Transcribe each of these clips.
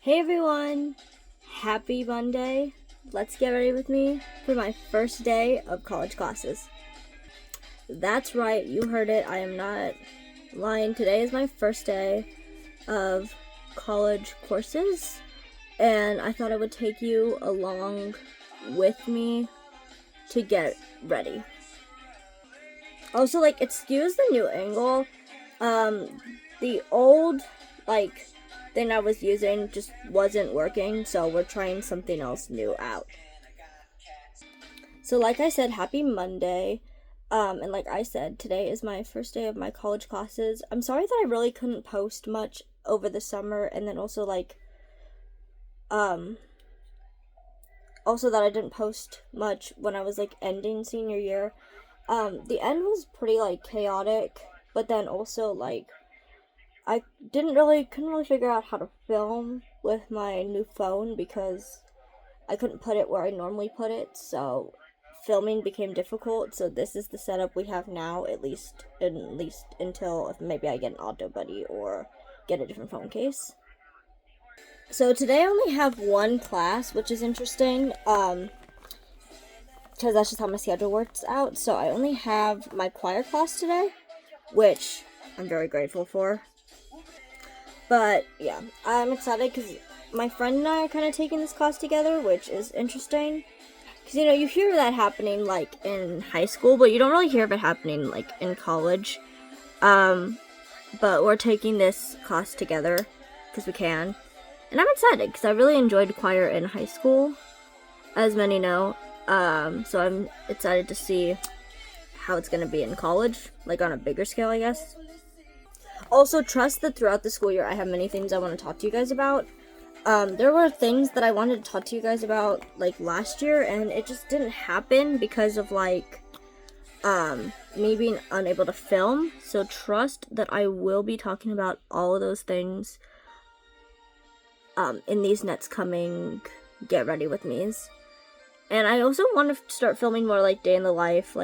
Hey everyone! Happy Monday! Let's get ready with me for my first day of college classes. That's right, you heard it. I am not lying. Today is my first day of college courses, and I thought I would take you along with me to get ready. Also, excuse the new angle. The old, thing I was using just wasn't working, so we're trying something else new out. So like I said, happy Monday. And like I said, today is my first day of my college classes. I'm sorry that I really couldn't post much over the summer, and then also that I didn't post much when I was ending senior year. The end was pretty chaotic, but then also I couldn't really figure out how to film with my new phone because I couldn't put it where I normally put it, so filming became difficult. So this is the setup we have now, at least until maybe I get an Auto Buddy or get a different phone case. So today I only have one class, which is interesting, because that's just how my schedule works out. So I only have my choir class today, which I'm very grateful for. But yeah, I'm excited because my friend and I are kind of taking this class together, which is interesting. Because, you hear that happening in high school, but you don't really hear of it happening in college. But we're taking this class together because we can. And I'm excited because I really enjoyed choir in high school, as many know. So I'm excited to see how it's going to be in college, on a bigger scale, I guess. Also, trust that throughout the school year, I have many things I want to talk to you guys about. There were things that I wanted to talk to you guys about, last year, and it just didn't happen because of, me being unable to film. So trust that I will be talking about all of those things, in these next coming Get Ready With Me's. And I also want to start filming more, day in the life,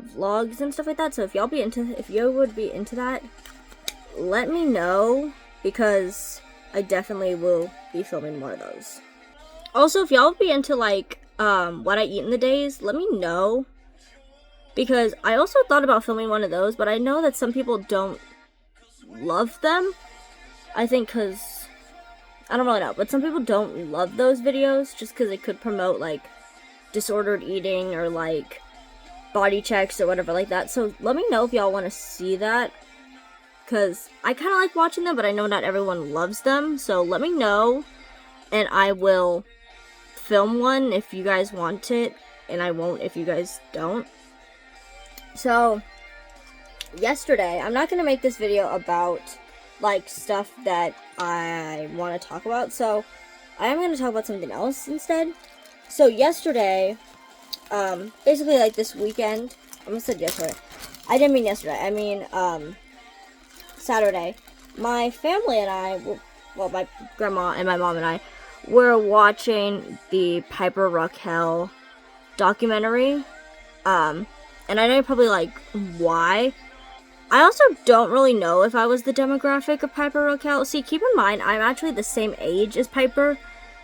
vlogs and stuff like that. So if you would be into that, let me know, because I definitely will be filming more of those. Also, if y'all would be into what I eat in the days, let me know, because I also thought about filming one of those, but I know that some people don't love them. I think because I don't really know, but some people don't love those videos just because it could promote disordered eating or body checks or whatever like that. So let me know if y'all want to see that, because I kind of like watching them, but I know not everyone loves them. So let me know, and I will film one if you guys want it, and I won't if you guys don't. So yesterday, I'm not going to make this video about stuff that I want to talk about, so I am going to talk about something else instead. So yesterday, basically this weekend, I almost said yesterday, I didn't mean yesterday, I mean, Saturday, my family and I, my grandma and my mom and I, were watching the Piper Ruckell documentary, and I know you're probably why? I also don't really know if I was the demographic of Piper Ruckell. See, keep in mind, I'm actually the same age as Piper,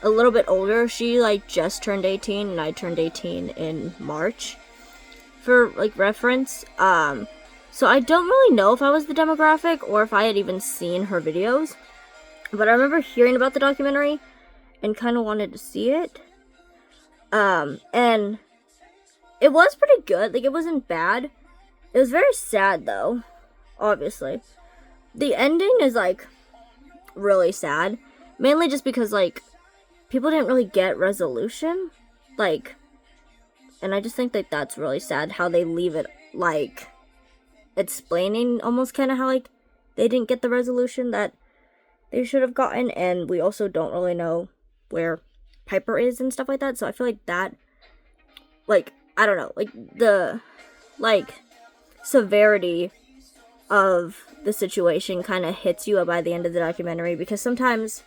a little bit older. She just turned 18, and I turned 18 in March, for reference. So I don't really know if I was the demographic or if I had even seen her videos, but I remember hearing about the documentary and kind of wanted to see it. And it was pretty good. It wasn't bad. It was very sad though, obviously. The ending is really sad, mainly just because people didn't really get resolution, and I just think that's really sad how they leave it explaining almost kind of how they didn't get the resolution that they should have gotten, and we also don't really know where Piper is and stuff like that. So I feel that I don't know, the severity of the situation kind of hits you by the end of the documentary, because sometimes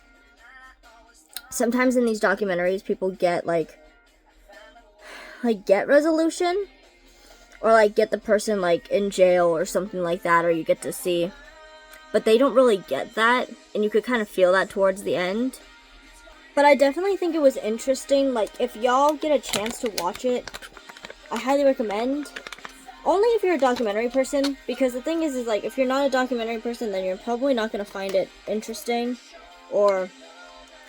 in these documentaries people get get resolution, or get the person in jail or something like that, or you get to see but they don't really get that, and you could kind of feel that towards the end. But I definitely think it was interesting. Like, if y'all get a chance to watch it, I highly recommend. Only if you're a documentary person, because the thing is like, if you're not a documentary person, then you're probably not going to find it interesting or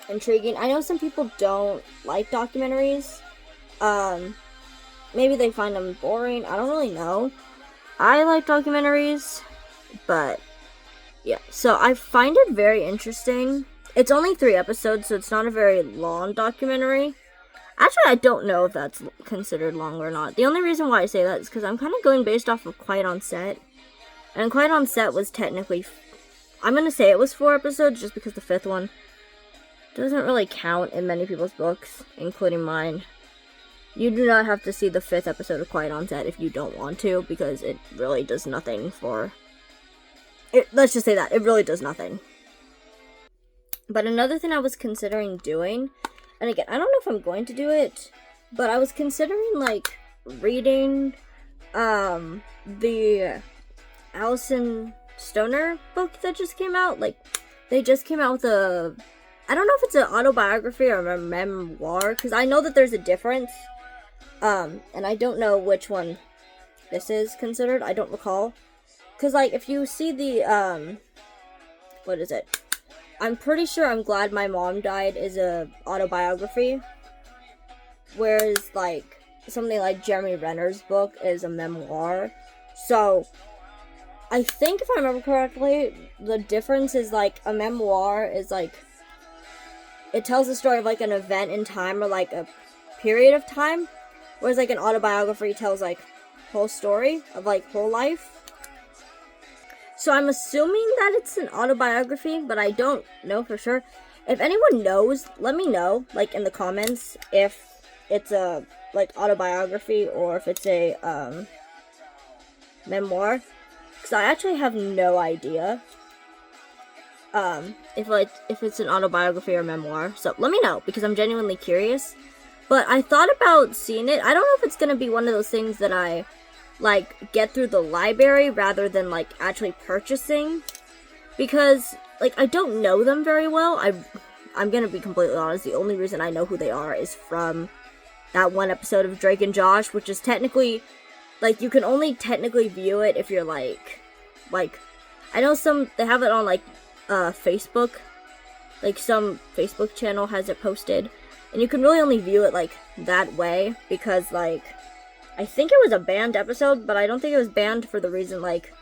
intriguing. I know some people don't like documentaries. Maybe they find them boring. I don't really know. I like documentaries, but yeah. So I find it very interesting. It's only 3 episodes, so it's not a very long documentary. Actually, I don't know if that's considered long or not. The only reason why I say that is because I'm kind of going based off of Quiet on Set. And Quiet on Set was technically, I'm going to say it was 4 episodes, just because the 5th one doesn't really count in many people's books, including mine. You do not have to see the 5th episode of Quiet on Set if you don't want to, because it really does nothing for... let's just say that. It really does nothing. But another thing I was considering doing, and again, I don't know if I'm going to do it, but I was considering, like, reading the Alison Stoner book that just came out. Like, they just came out with a... I don't know if it's an autobiography or a memoir, because I know that there's a difference. And I don't know which one this is considered. I don't recall. Because, like, if you see the, what is it? I'm pretty sure I'm Glad My Mom Died is a autobiography. Whereas, like, something like Jeremy Renner's book is a memoir. So, I think if I remember correctly, the difference is, like, a memoir is, like, it tells the story of, like, an event in time or, like, a period of time. Whereas, like, an autobiography tells, like, whole story of, like, whole life. So I'm assuming that it's an autobiography, but I don't know for sure. If anyone knows, let me know, like, in the comments, if it's a, like, autobiography or if it's a, memoir. Because I actually have no idea, if it's an autobiography or memoir. So let me know, because I'm genuinely curious. But I thought about seeing it. I don't know if it's going to be one of those things that I, like, get through the library rather than, like, actually purchasing. Because, like, I don't know them very well. I'm going to be completely honest. The only reason I know who they are is from that one episode of Drake and Josh, which is technically, like, you can only technically view it if you're, like, I know they have it on, like, Facebook. Like, some Facebook channel has it posted. And you can really only view it, like, that way, because, like, I think it was a banned episode, but I don't think it was banned for the reason, like,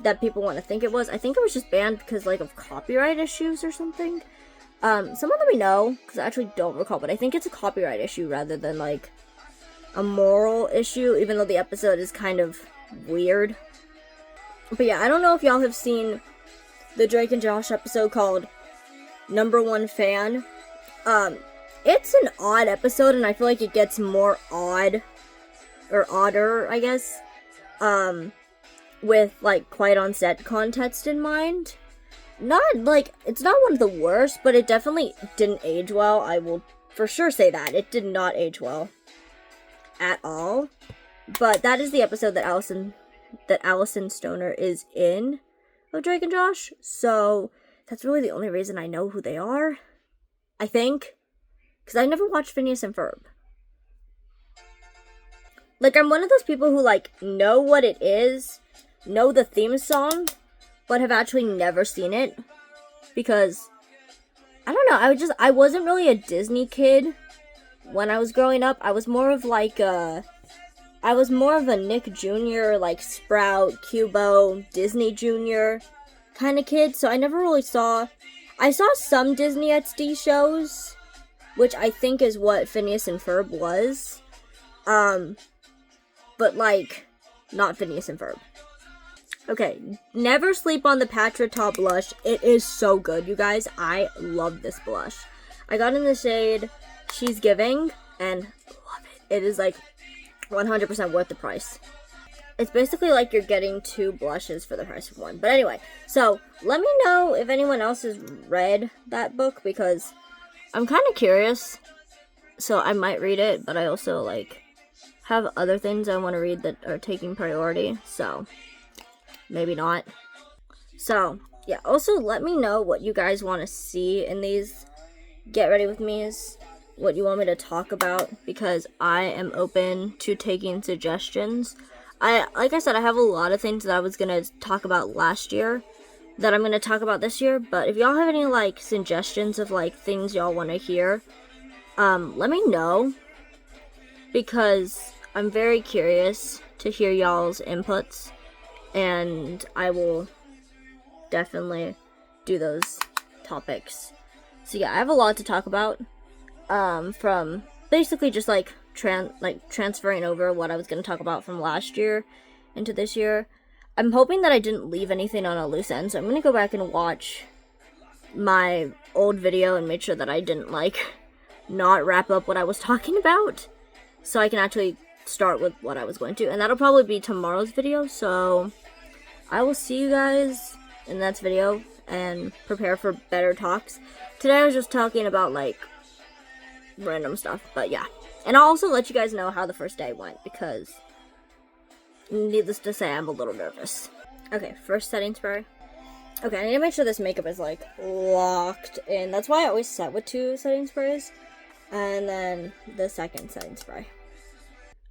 that people want to think it was. I think it was just banned because, like, of copyright issues or something. Someone let me know, because I actually don't recall, but I think it's a copyright issue rather than, like, a moral issue, even though the episode is kind of weird. But yeah, I don't know if y'all have seen the Drake and Josh episode called Number One Fan. It's an odd episode, and I feel like it gets more odd, or odder, I guess, with, like, Quiet on Set context in mind. Not, like, it's not one of the worst, but it definitely didn't age well. I will for sure say that. It did not age well at all. But that is the episode that Alison Stoner is in of Drake and Josh. So that's really the only reason I know who they are, I think. Because I never watched Phineas and Ferb. Like, I'm one of those people who, like, know what it is, know the theme song, but have actually never seen it. Because, I don't know, I wasn't really a Disney kid when I was growing up. I was more of, like, I was more of a Nick Jr., like, Sprout, Cubo, Disney Jr. kind of kid. So I never really I saw some Disney XD shows, which I think is what Phineas and Ferb was. But, like, not Phineas and Ferb. Okay, never sleep on the Patra Ta blush. It is so good, you guys. I love this blush. I got in the shade She's Giving, and love it. It is, like, 100% worth the price. It's basically like you're getting 2 blushes for the price of 1. But anyway, so let me know if anyone else has read that book, because I'm kind of curious. So I might read it, but I also, like, have other things I want to read that are taking priority. So maybe not. So yeah, also let me know what you guys want to see in these Get Ready With Me's, what you want me to talk about, because I am open to taking suggestions. Like I said, I have a lot of things that I was going to talk about last year that I'm going to talk about this year, but if y'all have any, like, suggestions of, like, things y'all want to hear, let me know, because I'm very curious to hear y'all's inputs, and I will definitely do those topics. So yeah, I have a lot to talk about, from basically just like transferring over what I was going to talk about from last year into this year. I'm hoping that I didn't leave anything on a loose end, so I'm going to go back and watch my old video and make sure that I didn't, like, not wrap up what I was talking about, so I can actually start with what I was going to, and that'll probably be tomorrow's video, so I will see you guys in the next video, and prepare for better talks. Today I was just talking about, like, random stuff, but yeah. And I'll also let you guys know how the first day went, because needless to say, I'm a little nervous. Okay, first setting spray. Okay, I need to make sure this makeup is, like, locked in. That's why I always set with 2 setting sprays. And then the second setting spray.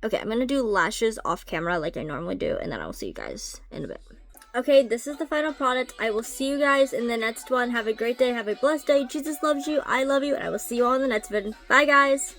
Okay, I'm gonna do lashes off camera like I normally do, and then I will see you guys in a bit. Okay, this is the final product. I will see you guys in the next one. Have a great day. Have a blessed day. Jesus loves you. I love you. And I will see you all in the next video. Bye, guys.